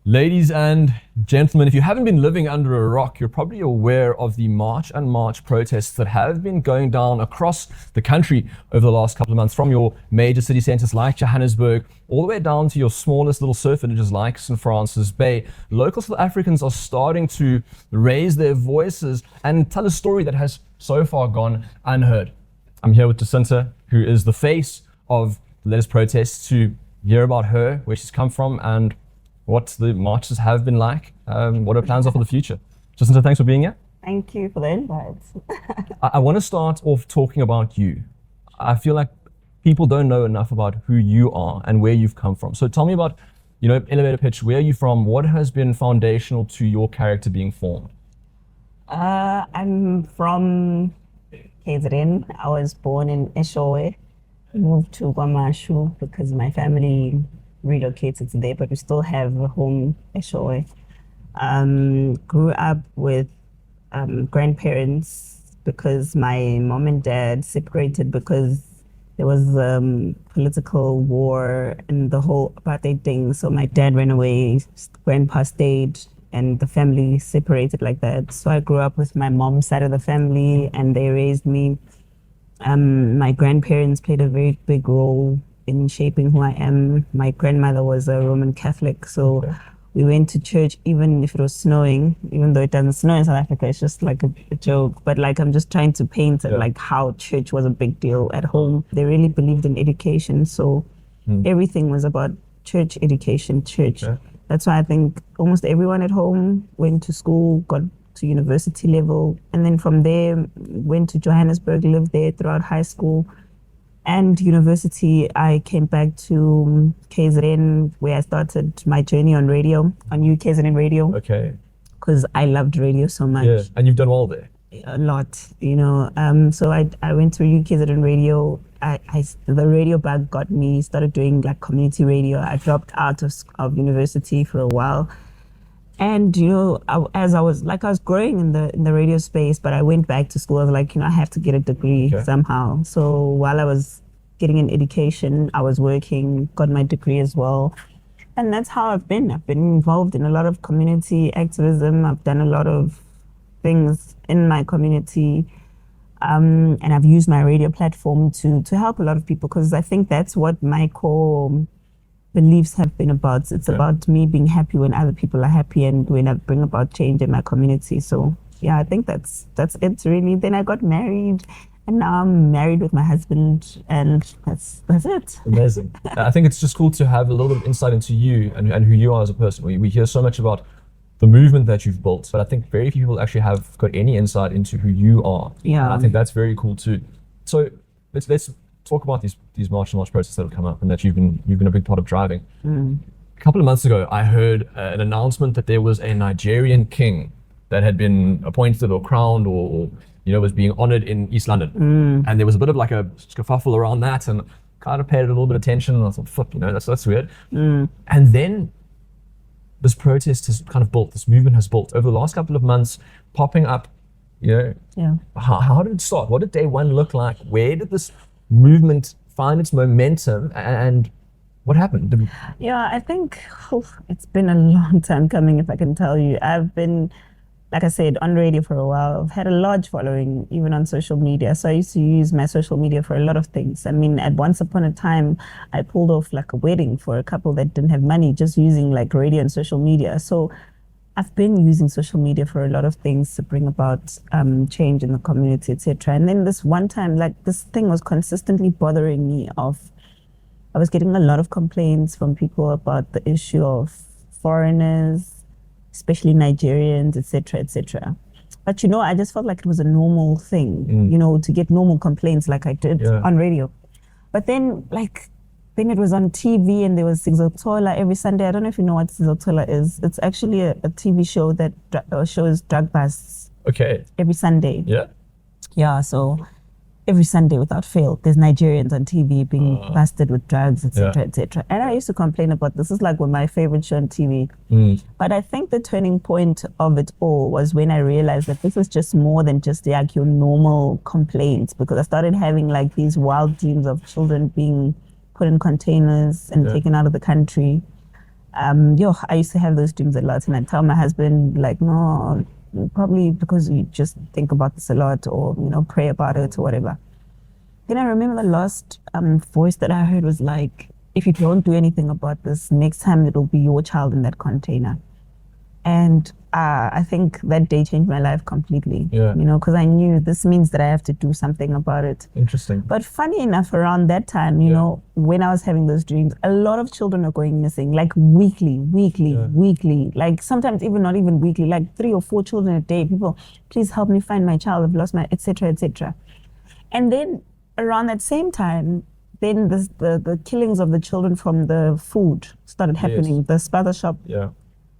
Ladies and gentlemen, if you haven't been living under a rock, you're probably aware of the March and March protests that have been going down across the country over the last couple of months, from your major city centres like Johannesburg, all the way down to your smallest little surf villages like St. Francis Bay. Local South Africans are starting to raise their voices and tell a story that has so far gone unheard. I'm here with Jacinta, who is the face of the latest protests, to hear about her, where she's come from, and what the marches have been like, what her plans are for the future. Jacinta, thanks for being here. Thank you for the invite. I want to start off talking about you. I feel like people don't know enough about who you are and where you've come from. So tell me about, elevator pitch, where are you from? What has been foundational to your character being formed? I'm from KZN. I was born in Eshowe. Moved to Kwamashu because my family relocated to there, but we still have a home Eshowe. Grew up with grandparents because my mom and dad separated because there was political war and the whole apartheid thing. So my dad ran away, grandpa stayed, and the family separated like that. So I grew up with my mom's side of the family, and they raised me. My grandparents played a very big role in shaping who I am. My grandmother was a Roman Catholic, so we went to church even if it was snowing, even though it doesn't snow in South Africa. It's just like a joke. But like, I'm just trying to paint it like how church was a big deal at home. They really believed in education, so everything was about church, education, church. That's why I think almost everyone at home went to school, got to university level, and then from there went to Johannesburg, lived there throughout high school and university. I came back to KZN, where I started my journey on radio, on UKZN radio. Okay. Because I loved radio so much. Yeah, and you've done well there. A lot, So I went through UKZN radio. The radio bug got me, started doing like community radio. I dropped out of university for a while. And I was growing in the radio space, but I went back to school. I was like, I have to get a degree somehow. So while I was getting an education, I was working, got my degree as well. And that's how I've been. I've been involved in a lot of community activism. I've done a lot of things in my community. And I've used my radio platform to help a lot of people, because I think that's what my core beliefs have been about. It's about me being happy when other people are happy, and when I bring about change in my community. So yeah, I think that's it really. Then I got married, and now I'm married with my husband, and that's it. Amazing. I think it's just cool to have a little bit of insight into you and who you are as a person. We hear so much about the movement that you've built, but I think very few people actually have got any insight into who you are. Yeah. And I think that's very cool too. So let's talk about these march and march protests that have come up and that you've been a big part of driving. A couple of months ago, I heard an announcement that there was a Nigerian king that had been appointed or crowned or was being honored in East London. And there was a bit of like a kerfuffle around that, and kind of paid it a little bit of attention, and I thought, flip, that's weird. And then this protest has kind of built, this movement has built over the last couple of months, popping up. How did it start? What did day one look like? Where did this movement find its momentum, and what happened? Yeah, I think it's been a long time coming, if I can tell you. I've been, like I said, on radio for a while. I've had a large following, even on social media. So I used to use my social media for a lot of things. I mean, at once upon a time, I pulled off like a wedding for a couple that didn't have money, just using like radio and social media. So I've been using social media for a lot of things to bring about change in the community, etc. And then this one time, like, this thing was consistently bothering me. I was getting a lot of complaints from people about the issue of foreigners, especially Nigerians, etc., etc. But I just felt like it was a normal thing, to get normal complaints like I did on radio. But then, then it was on TV, and there was Sizotola every Sunday. I don't know if you know what Sizotola is. It's actually a TV show that shows drug busts. Okay. Every Sunday. Yeah. Yeah, so every Sunday without fail, there's Nigerians on TV being busted with drugs, etc., etc. And I used to complain about this. Is like my favorite show on TV. But I think the turning point of it all was when I realized that this is just more than just like your normal complaints, because I started having like these wild dreams of children being put in containers and taken out of the country. I used to have those dreams a lot, and I tell my husband like, no, probably because you just think about this a lot, or pray about it or whatever. Then I remember the last voice that I heard was like, if you don't do anything about this, next time it'll be your child in that container. And I think that day changed my life completely. Yeah. Because I knew this means that I have to do something about it. Interesting. But funny enough, around that time, when I was having those dreams, a lot of children are going missing, like weekly. Like sometimes even not even weekly, like 3 or 4 children a day. People, please help me find my child. I've lost my, etc., etc. And then around that same time, then the killings of the children from the food started happening. Yes. The spather shop. Yeah.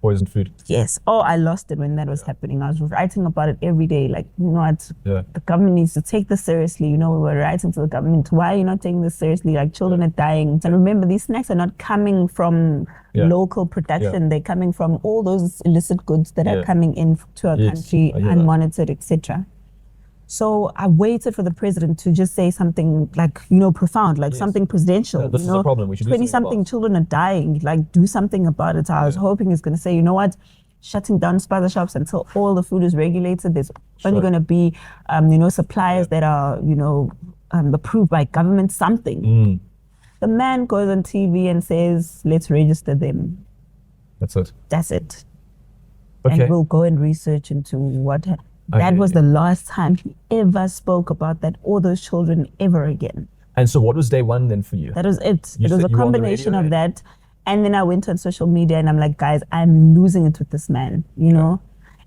Poisoned food. Yes. Oh, I lost it when that was happening. I was writing about it every day. Like, what? Yeah. The government needs to take this seriously. We were writing to the government. Why are you not taking this seriously? Like, children are dying. And remember, these snacks are not coming from local production. Yeah. They're coming from all those illicit goods that are coming in to our country unmonitored, etc. So I waited for the president to just say something like, profound, like something presidential. Yeah, this is a problem. We should do something 20-something children are dying. Like, do something about it. I was hoping he's going to say, you know what, shutting down spather shops until all the food is regulated. There's only going to be, suppliers that are, approved by government, something. The man goes on TV and says, let's register them. That's it. That's it. Okay. And we'll go and research into what that was the last time he ever spoke about that, all those children ever again. And so what was day one then for you? That was it. You It was a said you were on the combination radio, of right? that. And then I went on social media and I'm like, guys, I'm losing it with this man,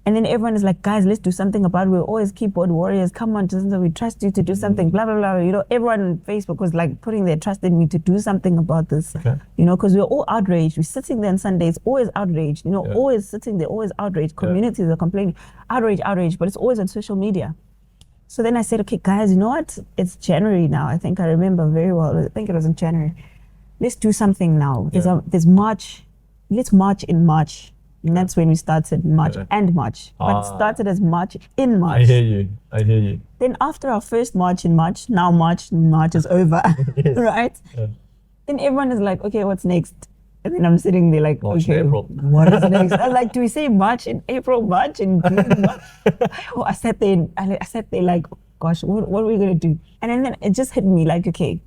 And then everyone is like, guys, let's do something about it. We're always keyboard warriors. Come on, Jacinta, we trust you to do something, blah, blah, blah. Everyone on Facebook was like putting their trust in me to do something about this, because we're all outraged. We're sitting there on Sundays, always outraged, always sitting there, always outraged. Communities are complaining, outrage, but it's always on social media. So then I said, okay, guys, you know what? It's January now. I think I remember very well. I think it was in January. Let's do something now. There's March. Let's march in March. And that's when we started March and March. But started as March in March. I hear you. Then after our first March in March, now March is over, right? Yeah. Then everyone is like, okay, what's next? And then I'm sitting there like, March okay, in April. What is next? I was like, do we say March in April, March in June? I sat there like, gosh, what are we going to do? And then it just hit me like, okay,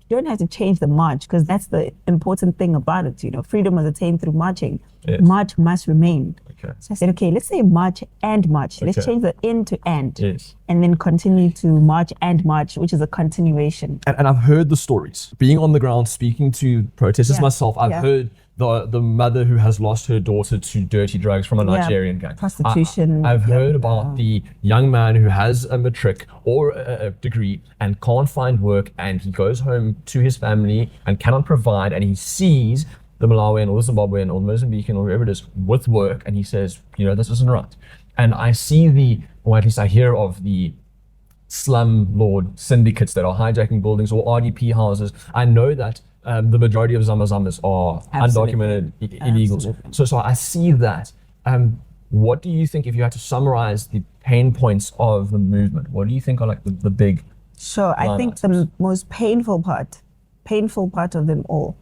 you don't have to change the march, because that's the important thing about it. Freedom was attained through marching. Yes. March must remain. Okay. So I said, okay, let's say march and march. Let's change the in to and. Yes. And then continue to march and march, which is a continuation. And I've heard the stories. Being on the ground, speaking to protesters myself, I've heard the mother who has lost her daughter to dirty drugs from a Nigerian gang. Prostitution. I've heard about the young man who has a matric or a degree and can't find work, and he goes home to his family and cannot provide, and he sees the Malawian or the Zimbabwean or the Mozambican or whoever it is with work, and he says, this isn't right. And I see or at least I hear of the slumlord syndicates that are hijacking buildings or RDP houses. I know that the majority of Zama-Zamas are undocumented illegals. So I see that. What do you think, if you had to summarize the pain points of the movement, what do you think are like the big? Sure, I think the most painful part of them all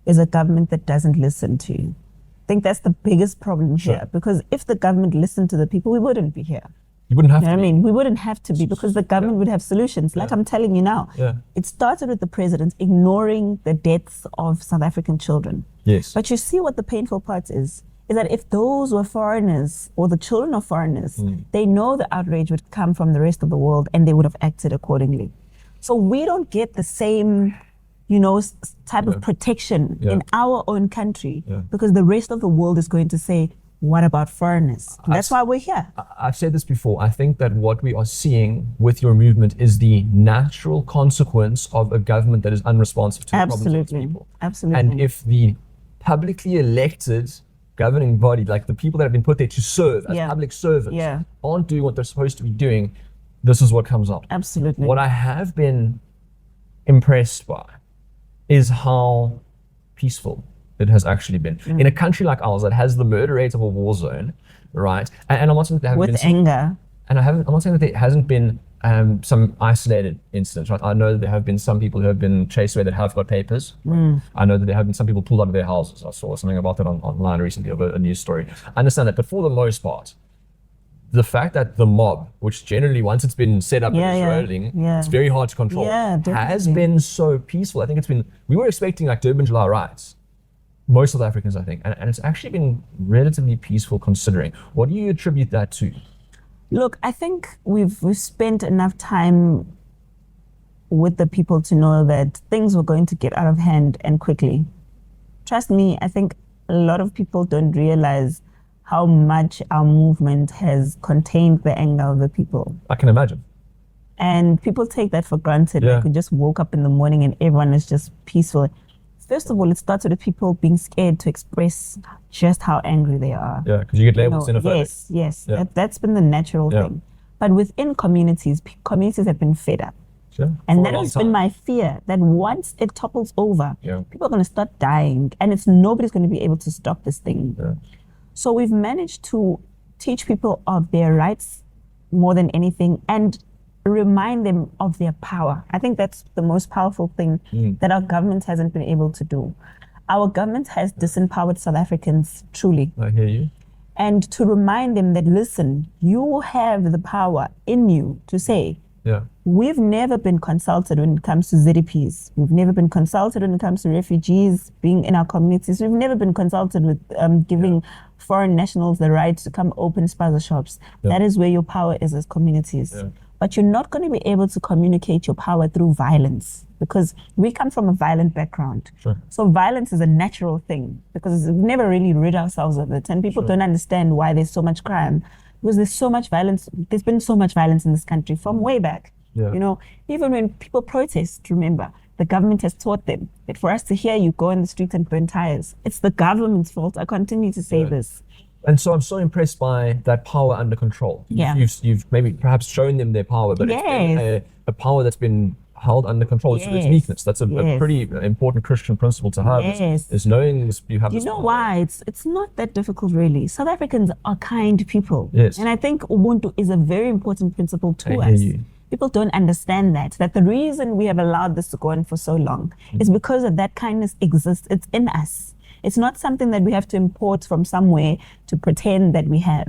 is a government that doesn't listen to you. I think that's the biggest problem here, because if the government listened to the people, we wouldn't be here. You wouldn't have to. I mean, we wouldn't have to be, because the government would have solutions. Like I'm telling you now, it started with the president ignoring the deaths of South African children. Yes. But you see what the painful part is that if those were foreigners or the children of foreigners, they know the outrage would come from the rest of the world and they would have acted accordingly. So we don't get the same, type of protection in our own country because the rest of the world is going to say, what about foreigners? That's why we're here. I've said this before. I think that what we are seeing with your movement is the natural consequence of a government that is unresponsive to the problems of its people. Absolutely. And if the publicly elected governing body, like the people that have been put there to serve as public servants, aren't doing what they're supposed to be doing, this is what comes up. Absolutely. What I have been impressed by is how peaceful it has actually been. In a country like ours that has the murder rate of a war zone, right? And I'm not saying that there haven't with anger. And I'm not saying that there hasn't been some isolated incidents, right? I know that there have been some people who have been chased away that have got papers. I know that there have been some people pulled out of their houses. I saw something about that online recently of a news story. I understand that, but for the most part, the fact that the mob, which generally once it's been set up and it's rolling, it's very hard to control, has been so peaceful. I think we were expecting like Durban July riots, most South Africans, I think, and it's actually been relatively peaceful considering. What do you attribute that to? Look, I think we've spent enough time with the people to know that things were going to get out of hand and quickly. Trust me, I think a lot of people don't realize how much our movement has contained the anger of the people. I can imagine. And people take that for granted. Like we just woke up in the morning and everyone is just peaceful. First of all, it started with people being scared to express just how angry they are. Yeah, because you get labeled xenophobic. Yes. That's been the natural thing. But within communities have been fed up. Sure. And that has been my fear, that once it topples over, people are going to start dying and nobody's going to be able to stop this thing. Yeah. So we've managed to teach people of their rights more than anything and remind them of their power. I think that's the most powerful thing that our government hasn't been able to do. Our government has disempowered South Africans, truly. I hear you. And to remind them that, listen, you have the power in you to say, we've never been consulted when it comes to ZDPs. We've never been consulted when it comes to refugees being in our communities. We've never been consulted with giving foreign nationals the right to come open spaza shops. That is where your power is as communities. But you're not going to be able to communicate your power through violence because we come from a violent background. So violence is a natural thing because we've never really rid ourselves of it. And people don't understand why there's so much crime. Because there's so much violence, there's been so much violence in this country from way back. You know, even when people protest, remember, the government has taught them that for us to hear you go in the streets and burn tires, it's the government's fault. I continue to say this. And so I'm so impressed by that power under control. You've maybe perhaps shown them their power, but it's been a power that's been held under control. It's meekness. That's a pretty important Christian principle to have. Is knowing you have. You know why? It's not that difficult, really. South Africans are kind people. And I think Ubuntu is a very important principle to us. People don't understand that the reason we have allowed this to go on for so long is because of that kindness exists. It's in us. It's not something that we have to import from somewhere to pretend that we have.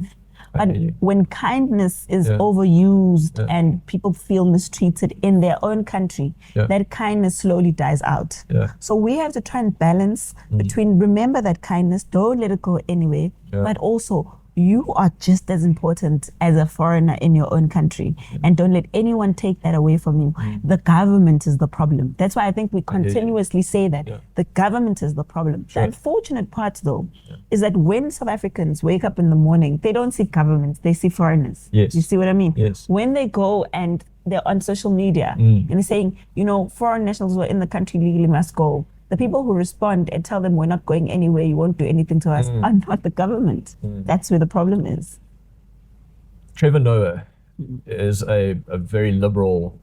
But when kindness is overused and people feel mistreated in their own country, that kindness slowly dies out. So we have to try and balance between remember that kindness, don't let it go anywhere, but also you are just as important as a foreigner in your own country and don't let anyone take that away from you. The government is the problem. That's why I think we continuously say that the government is the problem. The unfortunate part though is that when South Africans wake up in the morning, they don't see governments, they see foreigners. You see what I mean? When they go and they're on social media and they're saying, you know, foreign nationals who are in the country legally must go. The people who respond and tell them we're not going anywhere, you won't do anything to us, are not the government. That's where the problem is. Trevor Noah is a very liberal,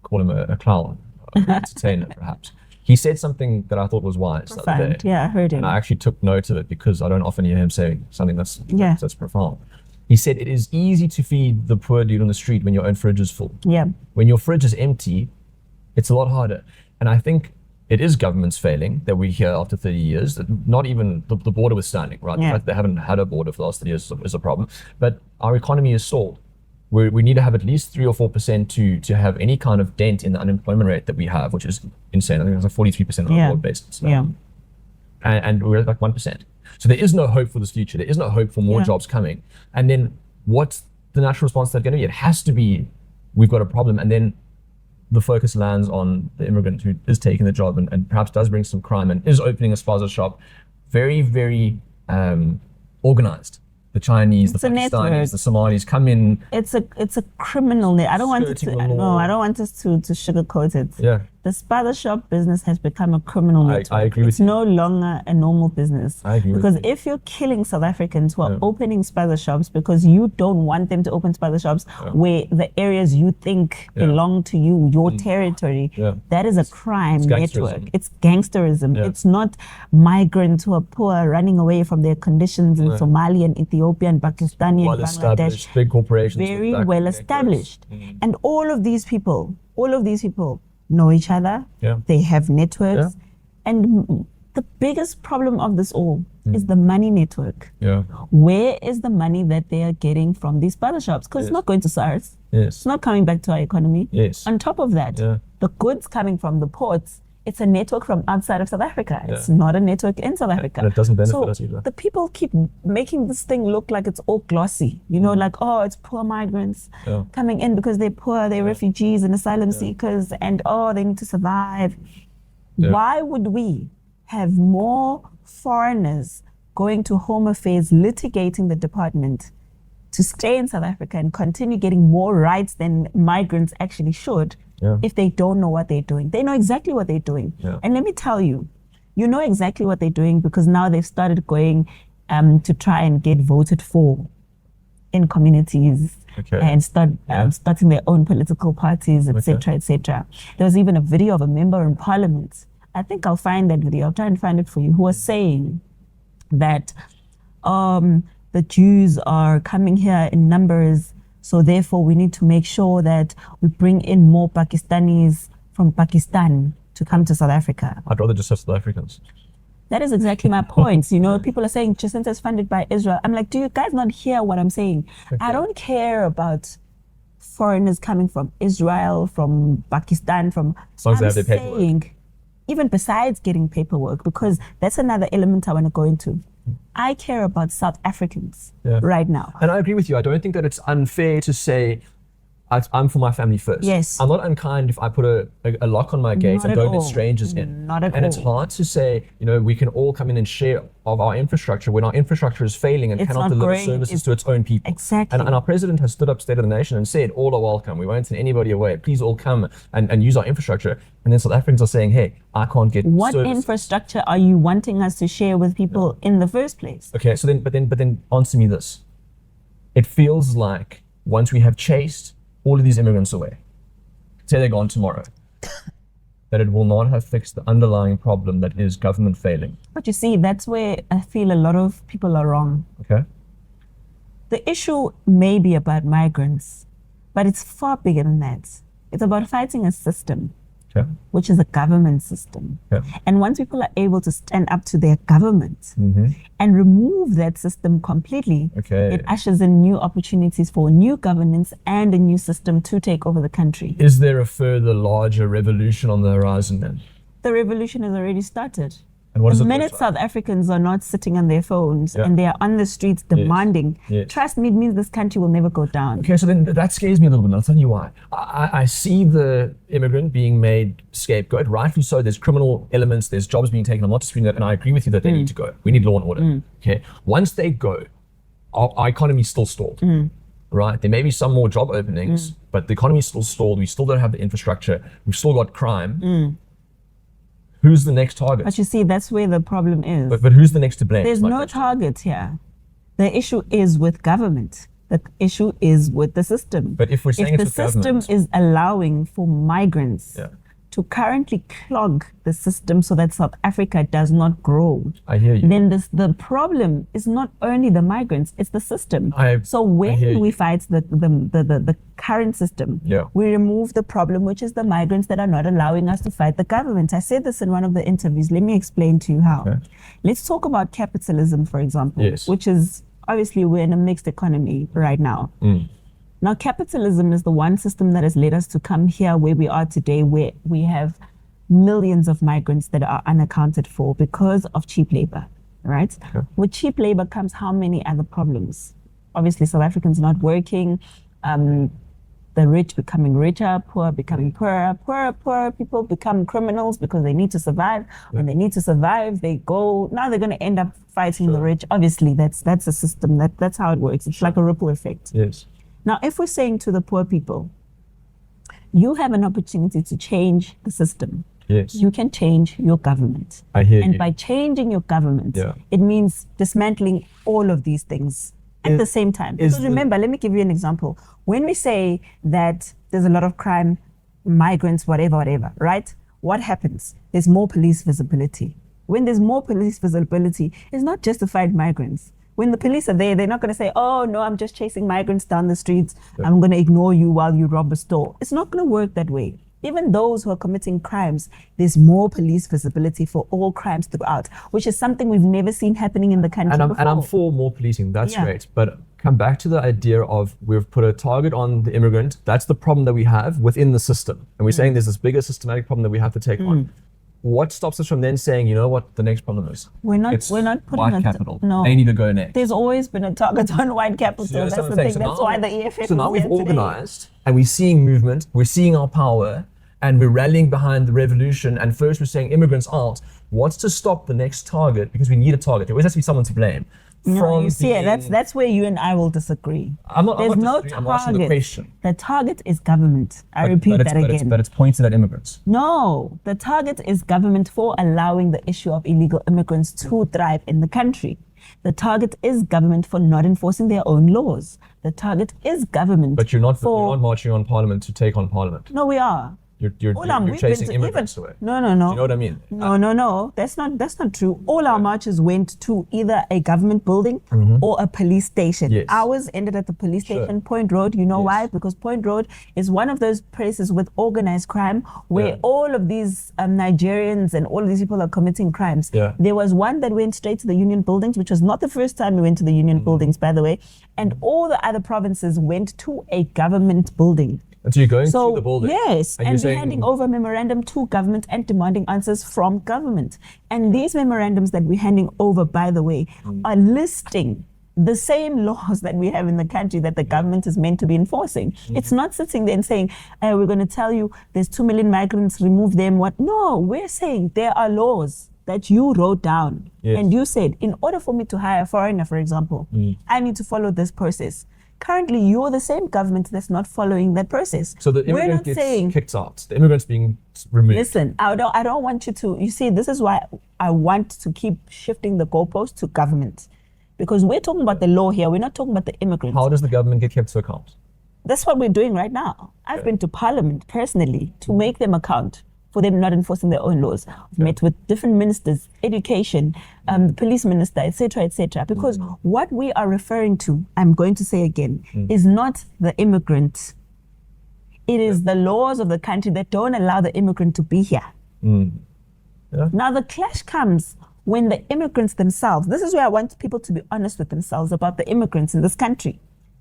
call him a clown, an entertainer perhaps. He said something that I thought was wise the other day. I heard him. And I actually took note of it because I don't often hear him say something that's profound. He said, it is easy to feed the poor dude on the street when your own fridge is full. When your fridge is empty, it's a lot harder. And I think it is governments failing that we're here after 30 years, that not even the border was standing, right? The fact they haven't had a border for the last 30 years is a problem. But our economy is stalled. We need to have at least 3 or 4% to have any kind of dent in the unemployment rate that we have, which is insane. I think it's like 43% on a world basis now. And we're at like 1%. So there is no hope for this future. There is no hope for more jobs coming. And then what's the natural response to that going to be? It has to be, we've got a problem. And then the focus lands on the immigrant who is taking the job and perhaps does bring some crime and is opening a spaza shop. Very, very organized. The Chinese, the Pakistanis, the Somalis come in. It's a criminal net. I don't want us to sugarcoat it. the spaza shop business has become a criminal network. I agree with it's no longer a normal business. I agree because with you. if you're killing South Africans who are opening spaza shops because you don't want them to open spaza shops where the areas you think belong to you, your territory, that is a crime network. It's gangsterism. It's not migrants who are poor running away from their conditions in Somalia and Ethiopia and Pakistan and Bangladesh. Big corporations. Very well established. And all of these people know each other. They have networks. And the biggest problem of this all is the money network. Where is the money that they are getting from these spaza shops? Because it's not going to SARS. It's not coming back to our economy. On top of that, the goods coming from the ports, it's a network from outside of South Africa. It's not a network in South Africa. And it doesn't benefit us either. The people keep making this thing look like it's all glossy. You know, like, oh, it's poor migrants coming in because they're poor, they're refugees and asylum seekers, and oh, they need to survive. Why would we have more foreigners going to Home Affairs litigating the department to stay in South Africa and continue getting more rights than migrants actually should if they don't know what they're doing? They know exactly what they're doing. And let me tell you, you know exactly what they're doing because now they've started going to try and get voted for in communities and starting their own political parties, etc., etc. There was even a video of a member in parliament. I think I'll find that video. I'll try and find it for you. Who was saying that the Jews are coming here in numbers, so therefore we need to make sure that we bring in more Pakistanis from Pakistan to come to South Africa. I'd rather just have South Africans. That is exactly my point. You know, people are saying Jacinta is funded by Israel. I'm like, do you guys not hear what I'm saying? I don't care about foreigners coming from Israel, from Pakistan, from... As long as they have their paperwork. Even besides getting paperwork, because that's another element I want to go into. I care about South Africans right now. And I agree with you. I don't think that it's unfair to say, I'm for my family first. Yes. I'm not unkind if I put a lock on my gate and don't let strangers in. Not at all. And it's hard to say, you know, we can all come in and share of our infrastructure when our infrastructure is failing and cannot deliver services to its own people. Exactly. And our president has stood up, State of the Nation, and said, all are welcome. We won't send anybody away. Please all come and use our infrastructure. And then South Africans are saying, hey, I can't get What services. infrastructure are you wanting us to share with people in the first place? Okay, so but then answer me this. It feels like once we have chased all of these immigrants away, say they're gone tomorrow, that it will not have fixed the underlying problem that is government failing. But you see, that's where I feel a lot of people are wrong. Okay. The issue may be about migrants, but it's far bigger than that. It's about fighting a system, which is a government system. And once people are able to stand up to their government and remove that system completely, it ushers in new opportunities for new governance and a new system to take over the country. Is there a further larger revolution on the horizon then? The revolution has already started. And what does the it minute look like? South Africans are not sitting on their phones and they are on the streets demanding, trust me, it means this country will never go down. Okay, so then that scares me a little bit. I'll tell you why. I see the immigrant being made scapegoat, rightfully so. There's criminal elements, there's jobs being taken. I'm not disputing that, and I agree with you that they need to go. We need law and order. Okay, once they go, our economy's still stalled. Right? There may be some more job openings, but the economy's still stalled. We still don't have the infrastructure. We've still got crime. Who's the next target? But you see, that's where the problem is. But who's the next to blame? There's no target here. The issue is with government. The issue is with the system. But if we're saying it's with government, the system is allowing for migrants to currently clog the system so that South Africa does not grow, I hear you. then the problem is not only the migrants, it's the system. So when we fight the current system, we remove the problem, which is the migrants that are not allowing us to fight the government. I said this in one of the interviews. Let me explain to you how. Let's talk about capitalism, for example, which is obviously we're in a mixed economy right now. Now, capitalism is the one system that has led us to come here where we are today, where we have millions of migrants that are unaccounted for because of cheap labor, right? With cheap labor comes how many other problems? Obviously, South Africans not working, the rich becoming richer, poor becoming poorer, poorer people become criminals because they need to survive. When they need to survive, they go, now they're going to end up fighting the rich. Obviously, that's a system, that's how it works. It's like a ripple effect. Yes. Now, if we're saying to the poor people, You have an opportunity to change the system. Yes. You can change your government. I hear And you. by changing your government, Yeah. it means dismantling all of these things at the same time. Because remember, let me give you an example. When we say that there's a lot of crime, migrants, whatever, right? What happens? There's more police visibility. When there's more police visibility, it's not justified migrants. When the police are there, they're not going to say, oh, no, I'm just chasing migrants down the streets. Yeah. I'm going to ignore you while you rob a store. It's not going to work that way. Even those who are committing crimes, there's more police visibility for all crimes throughout, which is something we've never seen happening in the country before. And I'm for more policing. That's great. But come back to the idea of we've put a target on the immigrant. That's the problem that we have within the system. And we're saying there's this bigger systematic problem that we have to take on. What stops us from then saying, you know what the next problem is? We're not putting white capital. No. They need to go next. There's always been a target on white capital. So that's the thing. So that's why the EFF So now is we've there organized and we're seeing movement, we're seeing our power, and we're rallying behind the revolution. And first we're saying immigrants aren't. What's to stop the next target? Because we need a target. There always has to be someone to blame. No, you see, that's where you and I will disagree. I'm not There's no disagreeing. I'm asking the question. The target is government. I repeat that again. But it's pointed at immigrants. No, the target is government for allowing the issue of illegal immigrants to thrive in the country. The target is government for not enforcing their own laws. The target is government. But you're not marching on Parliament to take on Parliament. No, we are. You're chasing immigrants away. No. Do you know what I mean? No. That's not true. All our marches went to either a government building or a police station. Yes. Ours ended at the police station, Point Road. You know why? Because Point Road is one of those places with organized crime where all of these Nigerians and all of these people are committing crimes. Yeah. There was one that went straight to the union buildings, which was not the first time we went to the union buildings, by the way. And all the other provinces went to a government building. And so you're going to the building? Yes, and we're handing over a memorandum to government and demanding answers from government. And these memorandums that we're handing over, by the way, are listing the same laws that we have in the country that the government is meant to be enforcing. It's not sitting there and saying, we're going to tell you there's 2 million migrants, remove them. What? No, we're saying there are laws that you wrote down. Yes. And you said, in order for me to hire a foreigner, for example, I need to follow this process. Currently, you're the same government that's not following that process. So the immigrant gets kicked out. The immigrant's being removed. Listen, I don't want you to. You see, this is why I want to keep shifting the goalpost to government, because we're talking about the law here. We're not talking about the immigrants. How does the government get kept to account? That's what we're doing right now. I've been to Parliament personally to make them account for them not enforcing their own laws. I've met with different ministers, education, the police minister, etc., because what we are referring to, I'm going to say again, is not the immigrant. It is the laws of the country that don't allow the immigrant to be here. Now the clash comes when the immigrants themselves, this is where I want people to be honest with themselves about the immigrants in this country.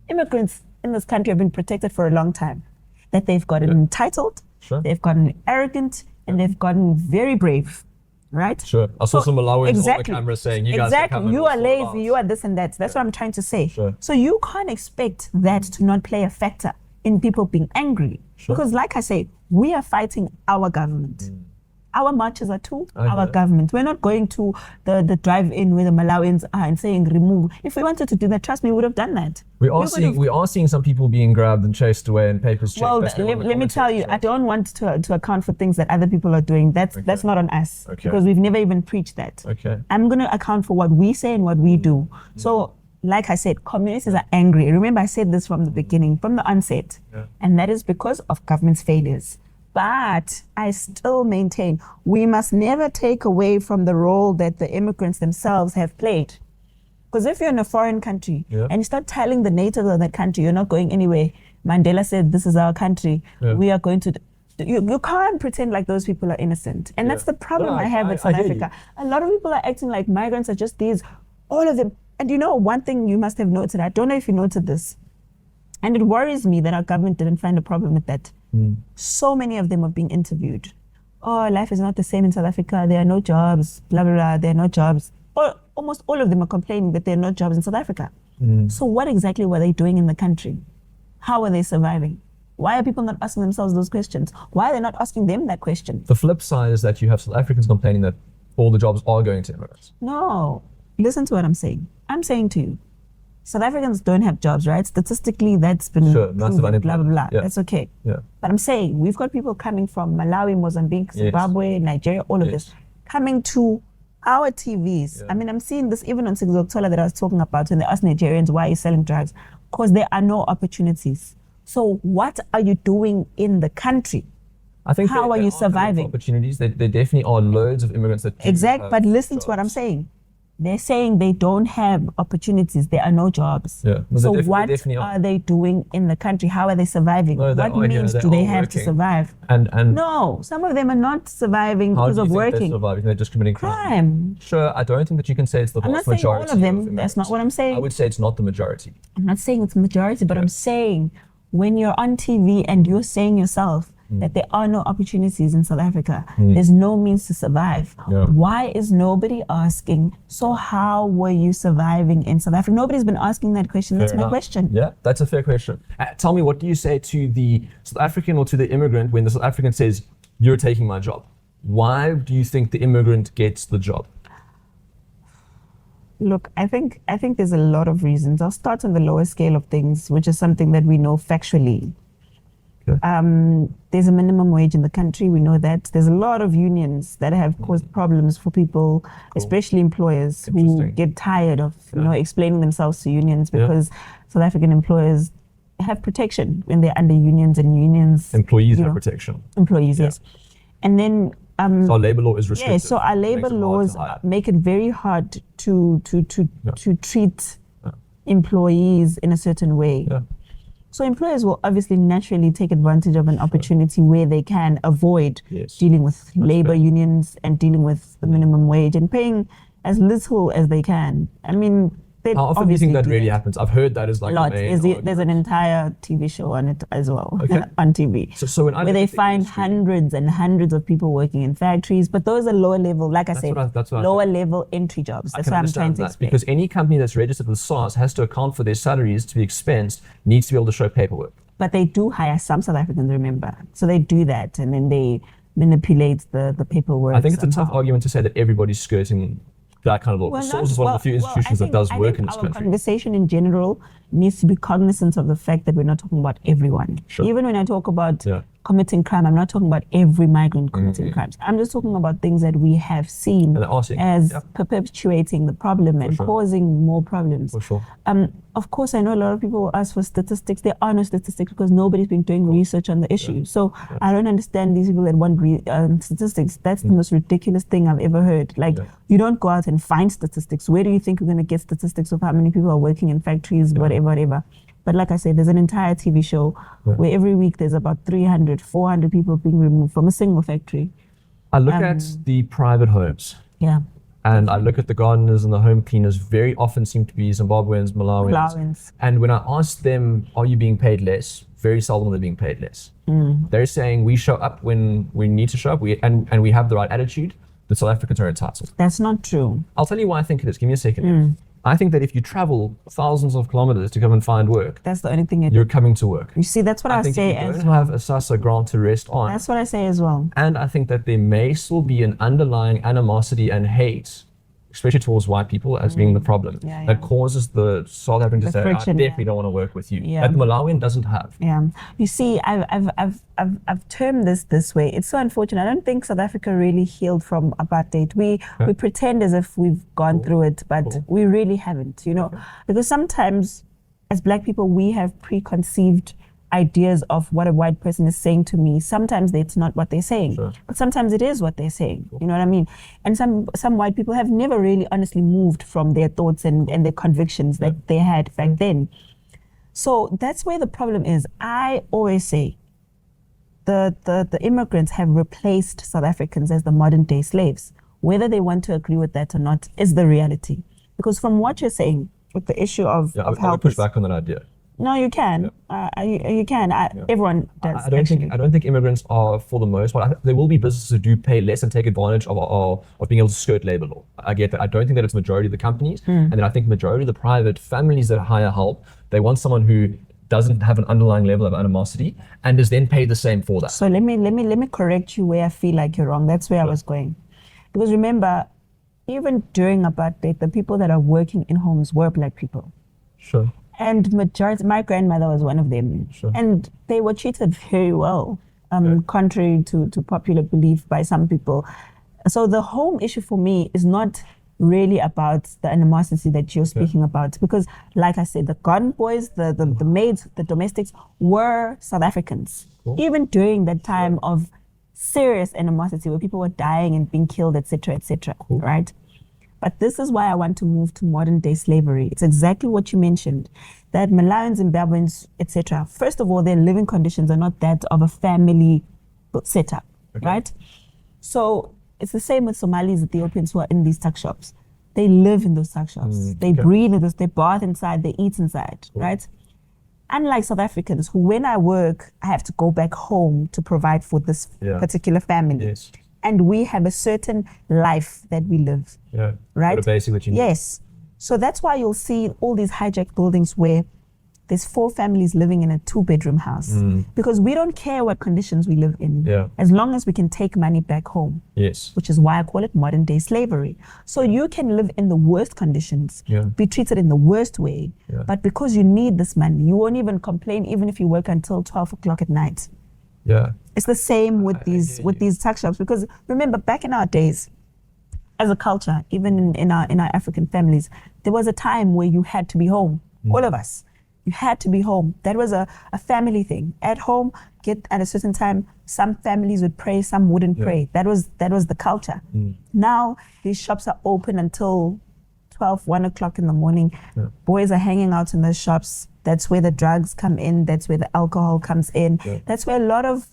Immigrants in this country have been protected for a long time. That they've gotten entitled, they've gotten arrogant, and they've gotten very brave, right? Sure. I saw some Malawians on the camera saying, you guys are coming. You are lazy, you are this and that. That's what I'm trying to say. Sure. So you can't expect that to not play a factor in people being angry. Because like I say, we are fighting our government. Our marches are to our government. We're not going to the drive-in where the Malawians are and saying remove. If we wanted to do that, trust me, we would have done that. We are seeing some people being grabbed and chased away and papers checked. Well, let me tell you, I don't want to account for things that other people are doing. That's not on us. Because we've never even preached that. I'm going to account for what we say and what we do. So, like I said, communities are angry. Remember, I said this from the beginning, from the onset. And that is because of government's failures. But I still maintain we must never take away from the role that the immigrants themselves have played. Because if you're in a foreign country and you start telling the natives of that country you're not going anywhere, Mandela said this is our country, we are going to... You can't pretend like those people are innocent. And that's the problem I have with South Africa. A lot of people are acting like migrants are just these, all of them. And you know, one thing you must have noted, I don't know if you noted this, and it worries me that our government didn't find a problem with that. So many of them are being interviewed. Oh, life is not the same in South Africa. There are no jobs, blah, blah, blah. There are no jobs. Or almost all of them are complaining that there are no jobs in South Africa. So what exactly were they doing in the country? How are they surviving? Why are people not asking themselves those questions? Why are they not asking them that question? The flip side is that you have South Africans complaining that all the jobs are going to immigrants. No. Listen to what I'm saying. I'm saying to you, South Africans don't have jobs, right? Statistically, that's been Sure, massive proven, blah, blah, blah. Yeah. That's okay. Yeah. But I'm saying we've got people coming from Malawi, Mozambique, Zimbabwe, Nigeria, all of this, coming to our TVs. I mean, I'm seeing this even on 6 October that I was talking about when they ask Nigerians, why are you selling drugs? Because there are no opportunities. So what are you doing in the country? I think How are you surviving? Opportunities. There definitely are loads of immigrants that But listen to what I'm saying. They're saying they don't have opportunities. There are no jobs. Yeah. So what are they doing in the country? How are they surviving? No, what means do they have to survive? And no, some of them are not surviving how because do you of think working. They're surviving? They're just committing crime. Sure, I don't think that you can say it's the vast majority. I'm not saying all of them. That's not what I'm saying. I would say it's not the majority. I'm not saying it's the majority, but I'm saying when you're on TV and you're saying yourself that there are no opportunities in South Africa, there's no means to survive. Why is nobody asking, so how were you surviving in South Africa? Nobody's been asking that question. That's my question. Yeah, that's a fair question. Tell me, what do you say to the South African or to the immigrant when the South African says, you're taking my job? Why do you think the immigrant gets the job? Look, I think there's a lot of reasons. I'll start on the lower scale of things, which is something that we know factually. There's a minimum wage in the country. We know that. There's a lot of unions that have caused problems for people, especially employers who get tired of explaining themselves to unions because South African employers have protection when they're under unions, and unions. Employees have protection. Employees, yes. And then so our labor law is restrictive. Yeah, so our labor laws make it very hard to treat employees in a certain way. So employers will obviously naturally take advantage of an opportunity where they can avoid dealing with labor unions and dealing with the minimum wage and paying as little as they can. I mean, how often do you think that really happens? I've heard that is like a lot. There's an entire TV show on it as well, on TV, so when where they find hundreds and hundreds of people working in factories. But those are lower level, like I said, lower level entry jobs. That's what I'm trying to explain. Because any company that's registered with SARS has to account for their salaries to be expensed, needs to be able to show paperwork. But they do hire some South Africans, remember. So they do that, and then they manipulate the paperwork. I think it's a tough argument to say that everybody's skirting that kind of law. SARS is one of the few institutions that does work in this country. Our conversation in general needs to be cognizant of the fact that we're not talking about everyone. Even when I talk about committing crime, I'm not talking about every migrant committing crimes. I'm just talking about things that we have seen as perpetuating the problem and causing more problems. Of course, I know a lot of people will ask for statistics. There are no statistics because nobody's been doing research on the issue. So I don't understand these people that want statistics. That's the most ridiculous thing I've ever heard. Like, you don't go out and find statistics. Where do you think you're going to get statistics of how many people are working in factories, whatever? But like I said, there's an entire TV show where every week there's about 300, 400 people being removed from a single factory. I look at the private homes. And I look at the gardeners and the home cleaners, very often seem to be Zimbabweans, Malawians. And when I ask them, are you being paid less? Very seldom they're being paid less. They're saying we show up when we need to show up, and we have the right attitude. The South Africans are entitled. That's not true. I'll tell you why I think it is. Give me a second. I think that if you travel thousands of kilometers to come and find work, that's the only thing you're coming to work. You see, that's what I say. I don't have a SASSA grant to rest on. That's what I say as well. And I think that there may still be an underlying animosity and hate, especially towards white people, as being the problem that causes the South African to say, I definitely don't want to work with you. That the Malawian doesn't have. You see, I've termed this way. It's so unfortunate. I don't think South Africa really healed from apartheid. We pretend as if we've gone through it, but we really haven't, because sometimes as Black people, we have preconceived ideas of what a white person is saying to me. Sometimes it's not what they're saying, but sometimes it is what they're saying. You know what I mean? And some white people have never really honestly moved from their thoughts and their convictions that they had back then. So that's where the problem is. I always say the immigrants have replaced South Africans as the modern day slaves. Whether they want to agree with that or not is the reality. Because from what you're saying with the issue of I would push back on that idea. No, you can. You can. Everyone does. I don't think immigrants are, for the most part. There will be businesses who do pay less and take advantage of being able to skirt labor law. I get that. I don't think that it's majority of the companies, and then I think majority of the private families that hire help, they want someone who doesn't have an underlying level of animosity and is then paid the same for that. So let me correct you where I feel like you're wrong. That's where I was going, because remember, even during apartheid, the people that are working in homes were Black people. Sure. And majority, my grandmother was one of them. Sure. And they were treated very well, contrary to popular belief by some people. So the home issue for me is not really about the animosity that you're speaking about, because like I said, the garden boys, the maids, the domestics were South Africans. Cool. Even during that time of serious animosity where people were dying and being killed, etc., Cool. right? But this is why I want to move to modern day slavery. It's exactly what you mentioned, that Malawians, Zimbabweans, etc. First of all, their living conditions are not that of a family setup, right? So it's the same with Somalis, Ethiopians who are in these tuck shops. They live in those tuck shops. They breathe in those, they bath inside, they eat inside, right? Unlike South Africans, who when I work, I have to go back home to provide for this particular family. Yes. And we have a certain life that we live. Yeah. Right? Got a basic that you need. Yes. So that's why you'll see all these hijacked buildings where there's 4 families living in a 2-bedroom house. Because we don't care what conditions we live in. Yeah. As long as we can take money back home. Yes. Which is why I call it modern day slavery. So you can live in the worst conditions, be treated in the worst way, but because you need this money, you won't even complain even if you work until 12 o'clock at night. Yeah. It's the same with these tuck shops, because remember back in our days, as a culture, even in our African families, there was a time where you had to be home. All of us, you had to be home. That was a family thing. At home, get at a certain time. Some families would pray, some wouldn't pray. That was the culture. Now these shops are open until 12, 1 o'clock in the morning. Boys are hanging out in the shops. That's where the drugs come in. That's where the alcohol comes in. That's where a lot of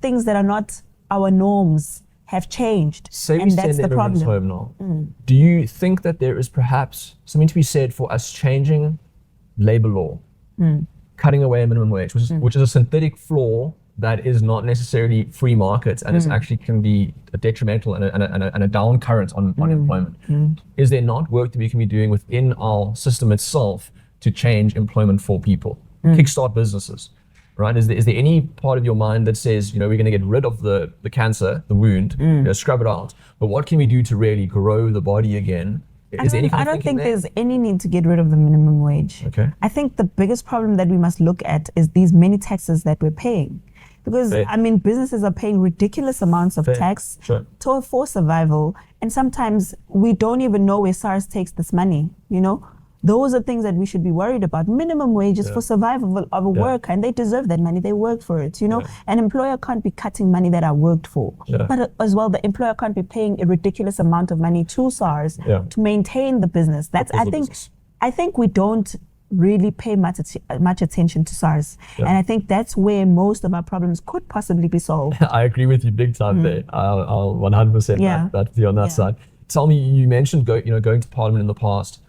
things that are not our norms have changed. Say we and send that's the everyone's problem. home now. Do you think that there is perhaps something to be said for us changing labor law, cutting away a minimum wage, which is a synthetic flaw that is not necessarily free market and is actually can be a detrimental and a down current on employment? Is there not work that we can be doing within our system itself to change employment for people, kickstart businesses, right? Is there any part of your mind that says, we're going to get rid of the cancer, the wound, scrub it out, but what can we do to really grow the body again? I don't think there's any need to get rid of the minimum wage. Okay. I think the biggest problem that we must look at is these many taxes that we're paying. Because, businesses are paying ridiculous amounts of tax for survival. And sometimes we don't even know where SARS takes this money, Those are things that we should be worried about. Minimum wages for survival of a worker, and they deserve that money. They worked for it, An employer can't be cutting money that I worked for. But as well, the employer can't be paying a ridiculous amount of money to SARS to maintain the business. I think we don't really pay much attention to SARS. And I think that's where most of our problems could possibly be solved. I agree with you big time there. I'll 100% back with you on that side. Tell me, you mentioned going to Parliament in the past.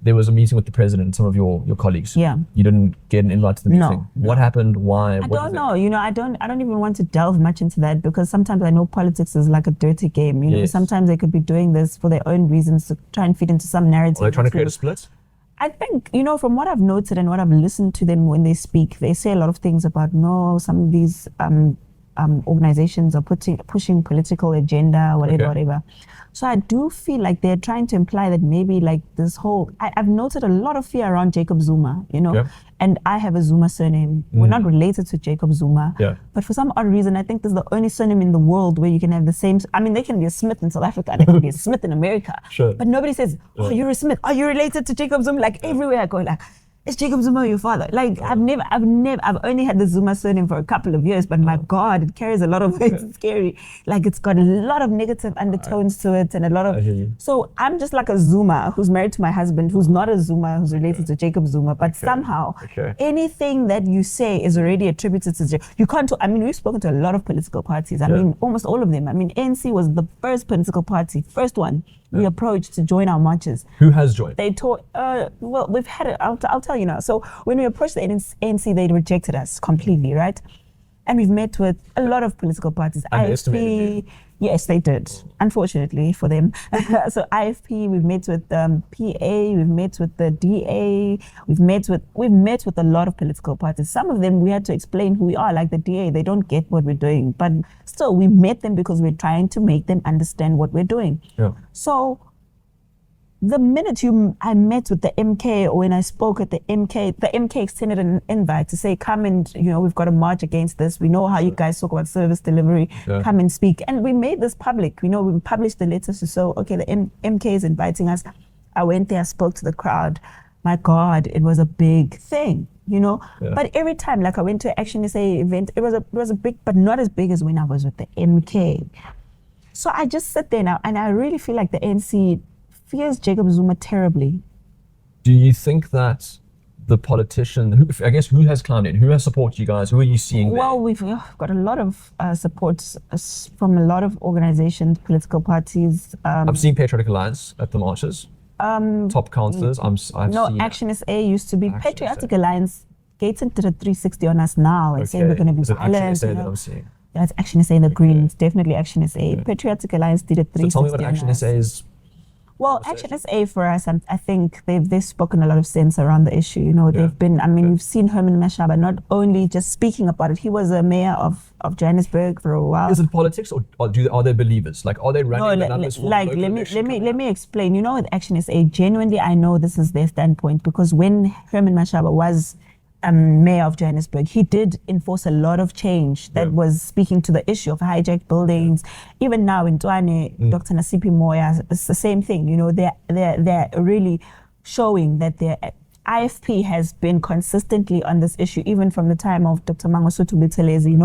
There was a meeting with the president and some of your colleagues. Yeah. You didn't get an invite to the meeting. No. What happened? Why? I don't know. I don't even want to delve much into that, because sometimes I know politics is like a dirty game. Sometimes they could be doing this for their own reasons to try and fit into some narrative. Are they trying to create a split? I think, from what I've noted and what I've listened to them when they speak, they say a lot of things about, some of these organizations are pushing political agenda, whatever. So I do feel like they're trying to imply that maybe like this whole, I've noted a lot of fear around Jacob Zuma, and I have a Zuma surname. We're not related to Jacob Zuma, but for some odd reason, I think this is the only surname in the world where you can have the same, they can be a Smith in South Africa, they can be a Smith in America, but nobody says, oh, you're a Smith, are you related to Jacob Zuma? Like everywhere I go, like, is Jacob Zuma your father? Like I've only had the Zuma surname for a couple of years, but my God, it carries a lot of, it's scary. Like it's got a lot of negative undertones to it and a lot of, so I'm just like a Zuma who's married to my husband, who's not a Zuma, who's related to Jacob Zuma, but somehow anything that you say is already attributed to Jacob. You can't, we've spoken to a lot of political parties. Almost all of them. ANC was the first political party, first one we approached to join our marches. Who has joined? They we've had it, I'll tell you now. So when we approached the ANC, they rejected us completely, right? And we've met with a lot of political parties. IFP, yes, they did, unfortunately for them. So IFP, we've met with PA, we've met with the DA, we've met with a lot of political parties. Some of them we had to explain who we are, like the DA. They don't get what we're doing, but still we met them because we're trying to make them understand what we're doing. Yeah. So the minute I met with the MK, or when I spoke at the MK extended an invite to say, come and, we've got to march against this. We know how you guys talk about service delivery. Yeah. Come and speak. And we made this public. We published the letters to show, okay, the MK is inviting us. I went there, I spoke to the crowd. My God, it was a big thing, Yeah. But every time, like I went to an Action SA event, it was a big, but not as big as when I was with the MK. So I just sit there now, and I really feel like the ANC fears Jacob Zuma terribly. Do you think that the politician, who has climbed in, who has supported you guys, who are you seeing there? Well, we've got a lot of support from a lot of organizations, political parties. I've seen Patriotic Alliance at the marches. Top councillors. I've seen Action SA used to be Action Patriotic SA. Alliance. Gaten did a 360 on us now and saying we're going to be Is it Action violent. SA that I'm seeing? Yeah, it's Action SA in the Greens, definitely Action SA. Patriotic Alliance did a 360 So tell me what on Action us. SA is. Well, Action SA for us, I think they've spoken a lot of sense around the issue. They've been, you've seen Herman Mashaba not only just speaking about it, he was a mayor of Johannesburg for a while. Is it politics, or are they believers? Like, are they running the numbers for like local election let me explain. With Action SA, genuinely I know this is their standpoint, because when Herman Mashaba was mayor of Johannesburg, he did enforce a lot of change that was speaking to the issue of hijacked buildings. Even now in Tshwane, Dr. Nasipi Moya, it's the same thing. They're really showing that their IFP has been consistently on this issue, even from the time of Dr. Mangosuthu Buthelezi.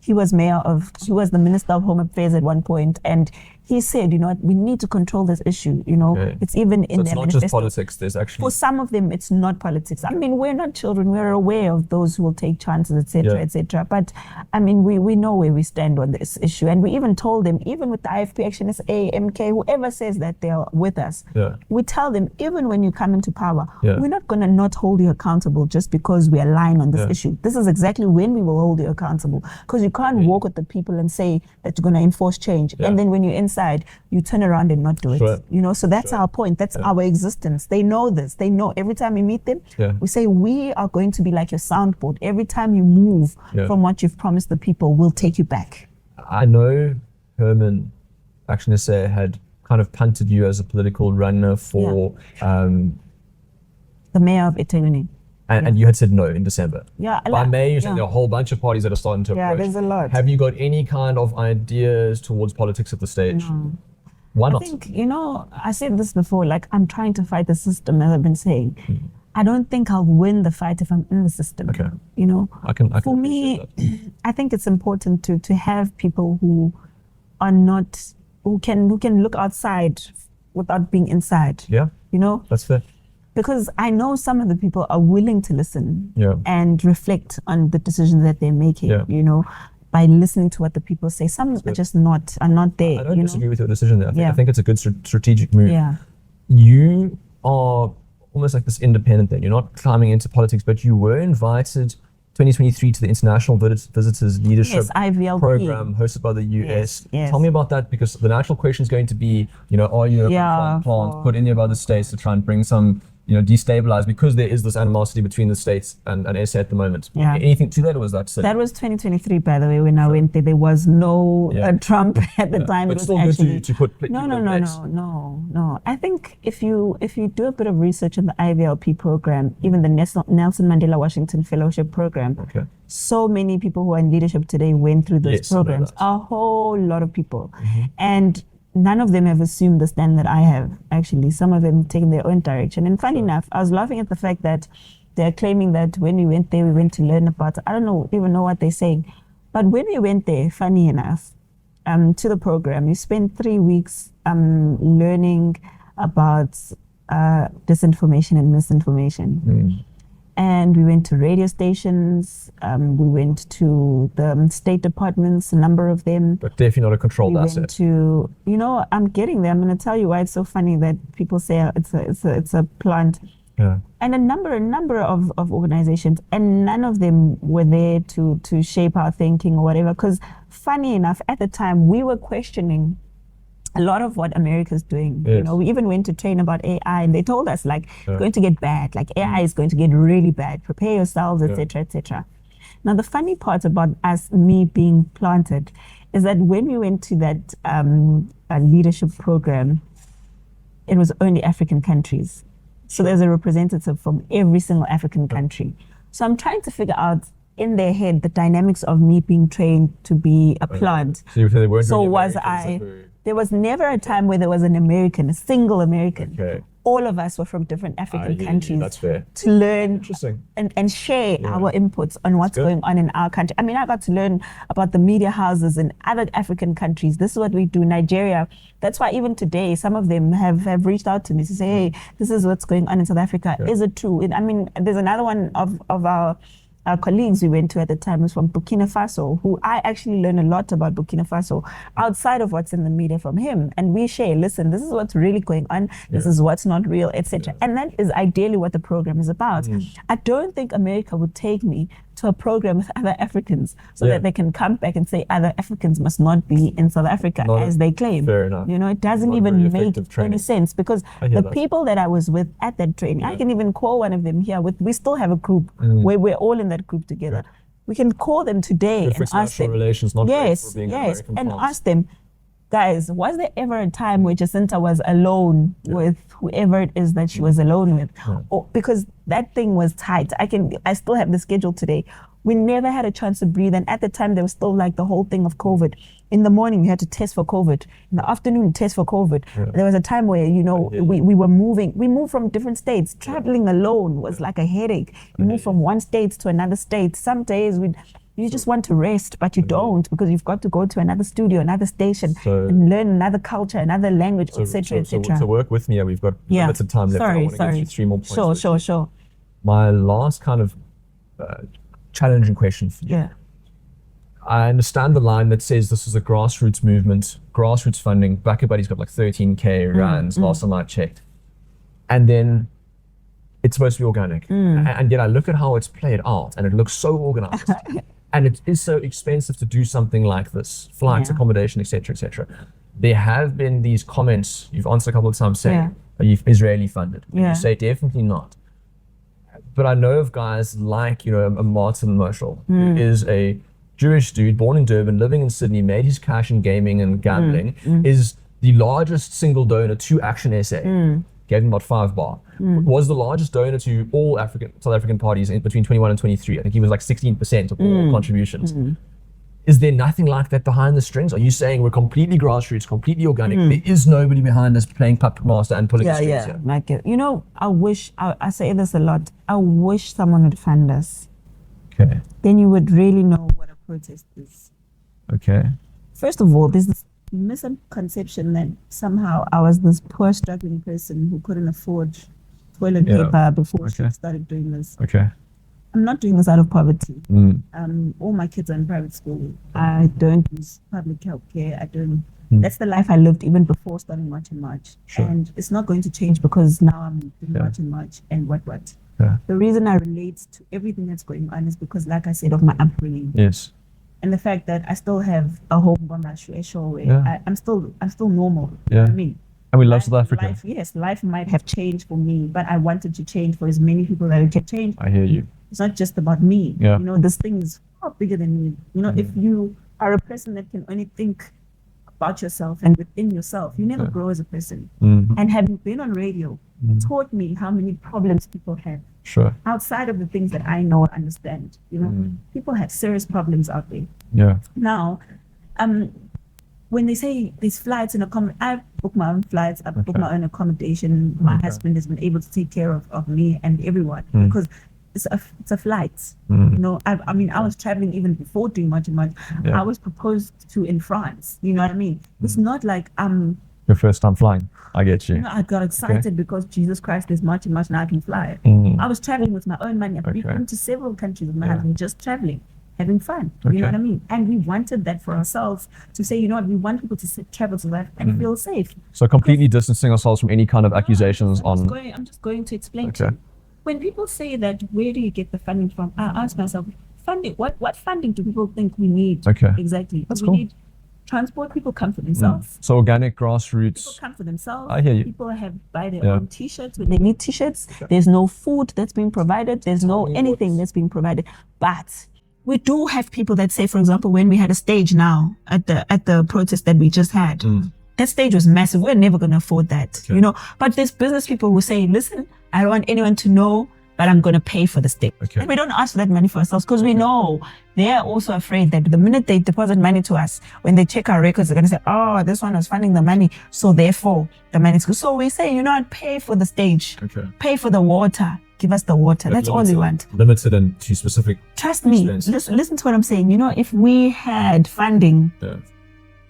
He was the Minister of Home Affairs at one point, and he said, we need to control this issue. It's even in their manifesto. It's not just politics. There's actually, for some of them, it's not politics. We're not children. We're aware of those who will take chances, etc., etc. But we know where we stand on this issue, and we even told them, even with the IFP, Action SA, MK, whoever says that they're with us, we tell them, even when you come into power, we're not going to not hold you accountable just because we align on this issue. This is exactly when we will hold you accountable, because you can't walk with the people and say that you're going to enforce change, and then when you're inside, you turn around and not do it. So that's our point. That's our existence. They know this. They know every time we meet them, we say, we are going to be like your soundboard. Every time you move from what you've promised the people, we'll take you back. I know Herman, Action SA, had kind of punted you as a political runner for the mayor of eThekwini. And you had said no in December. By May, you said there are a whole bunch of parties that are starting to approach. There's a lot. Have you got any kind of ideas towards politics at the stage? No. Why not? I think, I said this before, like, I'm trying to fight the system, as I've been saying. I don't think I'll win the fight if I'm in the system. Okay. I can For me, that. I think it's important to have people who are not, who can look outside without being inside. Yeah. That's fair. Because I know some of the people are willing to listen and reflect on the decisions that they're making, by listening to what the people say. Some are just not there. I don't disagree with your decision there. I think it's a good strategic move. Yeah. You are almost like this independent then. You're not climbing into politics, but you were invited 2023 to the International Visitors Leadership IVLP. Program hosted by the US. Yes. Tell me about that, because the natural question is going to be, are you a plant put in there by the states to try and bring some, destabilize, because there is this animosity between the states and SA at the moment. Yeah. Anything to that, or was that silly? That was 2023, by the way, when I went there. There was no Trump at the time. But it was still actually, good to put No. I think if you do a bit of research on the IVLP program, even the Nelson Mandela Washington Fellowship program, so many people who are in leadership today went through those programs. A whole lot of people. And none of them have assumed the stand that I have, actually. Some of them taken their own direction. And funny enough, I was laughing at the fact that they're claiming that when we went there, we went to learn about, I don't even know what they're saying. But when we went there, funny enough, to the program, we spent 3 weeks learning about disinformation and misinformation. And we went to radio stations, we went to the state departments, a number of them. But definitely not a controlled asset. To, I'm getting there. I'm going to tell you why it's so funny that people say it's a plant. Yeah. And a number of organizations, and none of them were there to shape our thinking or whatever. Because funny enough, at the time, we were questioning a lot of what America's doing. We even went to train about AI, and they told us, like, it's going to get bad. Like, AI is going to get really bad. Prepare yourselves, etc., etc. Now, the funny part about me being planted is that when we went to that leadership program, it was only African countries. So there's a representative from every single African country. So I'm trying to figure out in their head the dynamics of me being trained to be a plant. So was I? There was never a time where there was an American, a single American. Okay. All of us were from different African countries. That's fair. To learn Interesting. and share our inputs on what's going on in our country. I mean, I got to learn about the media houses in other African countries. This is what we do. Nigeria. That's why even today, some of them have reached out to me to say, hey, this is what's going on in South Africa. Yeah. Is it true? I mean, there's another one of our colleagues we went to at the time was from Burkina Faso, who I actually learned a lot about Burkina Faso outside of what's in the media from him. And we share, listen, this is what's really going on, this is what's not real, etc. And that is ideally what the program is about. I don't think America would take me to a program with other Africans so that they can come back and say other Africans must not be in South Africa as they claim. Fair enough. You know, it doesn't even make any sense because the people that I was with at that training, I can even call one of them here. We still have a group where we're all in that group together. We can call them today and ask them. Relations, not and ask them, guys, was there ever a time where Jacinta was alone with whoever it is that she was alone with? Or, because that thing was tight. I still have the schedule today. We never had a chance to breathe. And at the time, there was still like the whole thing of COVID. In the morning, we had to test for COVID. In the afternoon, test for COVID. There was a time where, you know, we were moving. We moved from different states. Traveling alone was like a headache. You move from one state to another state. Some days you just want to rest, but you don't because you've got to go to another studio, another station, and learn another culture, another language, etc., etc. So work with me. We've got limited time left. I want to get through 3 more points. Sure. My last kind of challenging question for you. Yeah. I understand the line that says this is a grassroots movement, grassroots funding. Black Buddy's got like 13K rands last time I checked. And then it's supposed to be organic. And yet I look at how it's played out and it looks so organized. And it is so expensive to do something like this, flights, accommodation, etc., etc. There have been these comments, you've answered a couple of times saying, are you Israeli funded? And you say definitely not. But I know of guys like, you know, a Martin Marshall, who is a Jewish dude, born in Durban, living in Sydney, made his cash in gaming and gambling, is the largest single donor to Action SA. Gave him about 5 bar. Was the largest donor to all South African parties in between 21 and 23. I think he was like 16% of all contributions. Is there nothing like that behind the strings? Are you saying we're completely grassroots, completely organic? There is nobody behind us playing puppet master and pulling the strings here? Like it. You know, I say this a lot. I wish someone would fund us. Okay. Then you would really know what a protest is. Okay. First of all, there's this misconception that somehow I was this poor struggling person who couldn't afford toilet paper before she started doing this. Okay. I'm not doing this out of poverty. All my kids are in private school. I don't use public health care. I don't. That's the life I lived even before starting March and March. Sure. And it's not going to change because now I'm doing March and March and what. Yeah. The reason I relate to everything that's going on is because, like I said, of my upbringing. Yes. And the fact that I still have a home where I'm still normal. You know what I mean? And we love South Africa. Life might have changed for me, but I wanted to change for as many people that it can change. I hear you. It's not just about me. Yeah. You know, this thing is far bigger than me. You know, if you are a person that can only think about yourself and within yourself, you never grow as a person. And having been on radio taught me how many problems people have. Sure. Outside of the things that I know and understand. You know, people have serious problems out there. Yeah. Now, when they say there's flights and accommodation, I've booked my own flights, I've booked my own accommodation. My husband has been able to take care of me and everyone because it's a flight. You know, I mean, I was traveling even before doing March and March. I was proposed to in France. You know what I mean? It's not like your first time flying. I get you. You know, I got excited because Jesus Christ, there's March and March, now I can fly. I was traveling with my own money. I've been to several countries with my husband, just traveling, having fun. You know what I mean? And we wanted that for ourselves to say, you know what, we want people to travel to life and feel safe. So completely distancing ourselves from any kind of accusations on. I'm just going to explain to you. When people say that, where do you get the funding from? I ask myself, funding, what funding do people think we need? Exactly. That's we need transport, people come for themselves. So organic, grassroots. People come for themselves. I hear you. People buy their own t-shirts when they need t-shirts. There's no food that's being provided. There's no anything that's being provided. But we do have people that say, for example, when we had a stage now at the protest that we just had, That stage was massive. We're never going to afford that, you know. But there's business people who say, listen, I don't want anyone to know, but I'm going to pay for the stage. Okay. And we don't ask for that money for ourselves because we know they're also afraid that the minute they deposit money to us, when they check our records, they're going to say, oh, this one was funding the money. So therefore, the money's good. So we say, you know what, pay for the stage. Okay. Pay for the water. Give us the water. That's all we want. Limited and to specific. Trust me. Listen to what I'm saying. You know, if we had funding,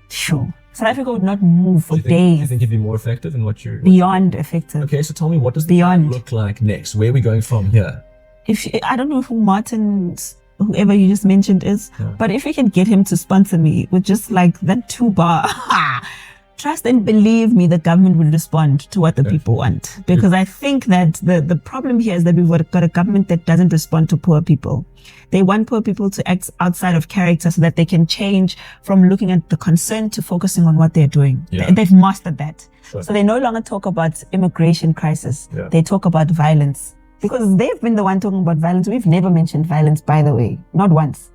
sure, South Africa would not move for days. Do you think it'd be more effective in what you're... Beyond effective. Okay, so tell me, what does the plan look like next? Where are we going from here? I don't know who whoever you just mentioned is, but if we can get him to sponsor me with just like that 2-bar, trust and believe me, the government will respond to what the people want. Because I think that the problem here is that we've got a government that doesn't respond to poor people. They want poor people to act outside of character so that they can change from looking at the concern to focusing on what they're doing. They've mastered that. Sure. So they no longer talk about immigration crisis. They talk about violence. Because they've been the one talking about violence. We've never mentioned violence, by the way. Not once.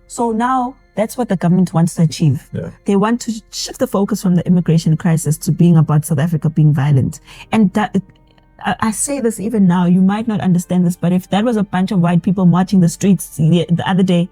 So now that's what the government wants to achieve. They want to shift the focus from the immigration crisis to being about South Africa being violent. And that, I say this even now, you might not understand this, but if that was a bunch of white people marching the streets the other day,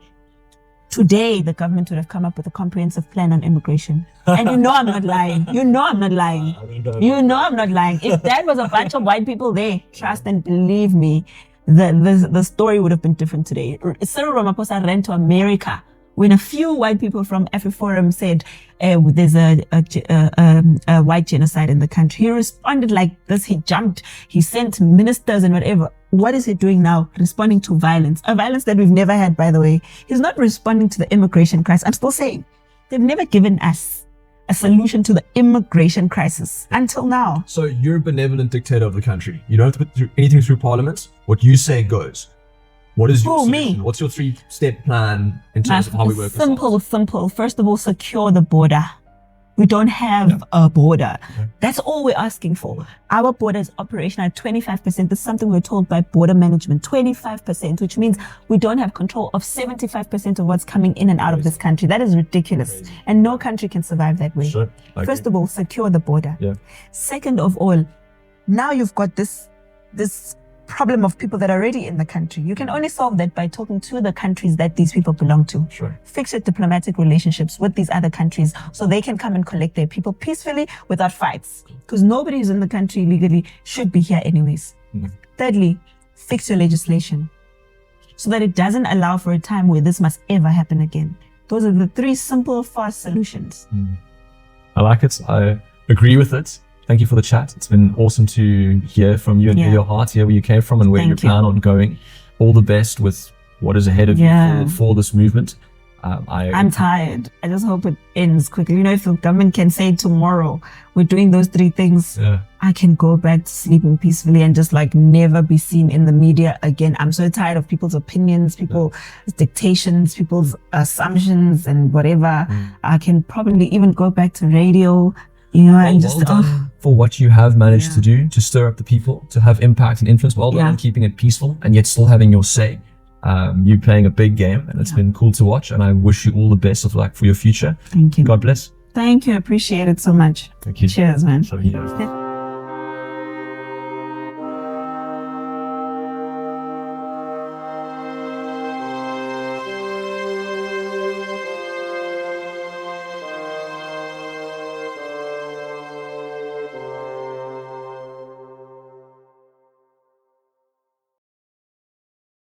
today the government would have come up with a comprehensive plan on immigration. And you know I'm not lying. You know I'm not lying. You know I'm not lying. If that was a bunch of white people there, trust and believe me, the story would have been different today. Cyril Ramaphosa ran to America when a few white people from AfriForum said there's a white genocide in the country. He responded like this. He jumped. He sent ministers and whatever. What is he doing now? Responding to violence. A violence that we've never had, by the way. He's not responding to the immigration crisis. I'm still saying they've never given us a solution to the immigration crisis until now. So you're a benevolent dictator of the country. You don't have to put anything through parliament. What you say goes. What is your solution? Me? What's your 3-step plan in terms of how we work? Simple. First of all, secure the border. We don't have a border. That's all we're asking for. Our border is operational at 25%. This is something we're told by border management. 25%, which means we don't have control of 75% of what's coming in and out of this country. That is ridiculous. And no country can survive that way. First of all, secure the border. Second of all, now you've got this problem of people that are already in the country. You can only solve that by talking to the countries that these people belong to. Fix your diplomatic relationships with these other countries so they can come and collect their people peacefully without fights. Because nobody who's in the country legally should be here anyways. Thirdly, fix your legislation so that it doesn't allow for a time where this must ever happen again. Those are the 3 simple, fast solutions. I like it. I agree with it. Thank you for the chat. It's been awesome to hear from you and hear your heart, hear where you came from and where you plan on going. All the best with what is ahead of you for this movement. I'm tired. I just hope it ends quickly. You know, if the government can say tomorrow we're doing those 3 things, I can go back to sleeping peacefully and just like never be seen in the media again. I'm so tired of people's opinions, people's dictations, people's assumptions and whatever. I can probably even go back to radio. You know, and just for what you have managed to do to stir up the people, to have impact and influence. Well done on keeping it peaceful and yet still having your say. You playing a big game, and it's been cool to watch. And I wish you all the best of luck for your future. Thank you. God bless. Thank you. I appreciate it so much. Thank you. Cheers, man. So,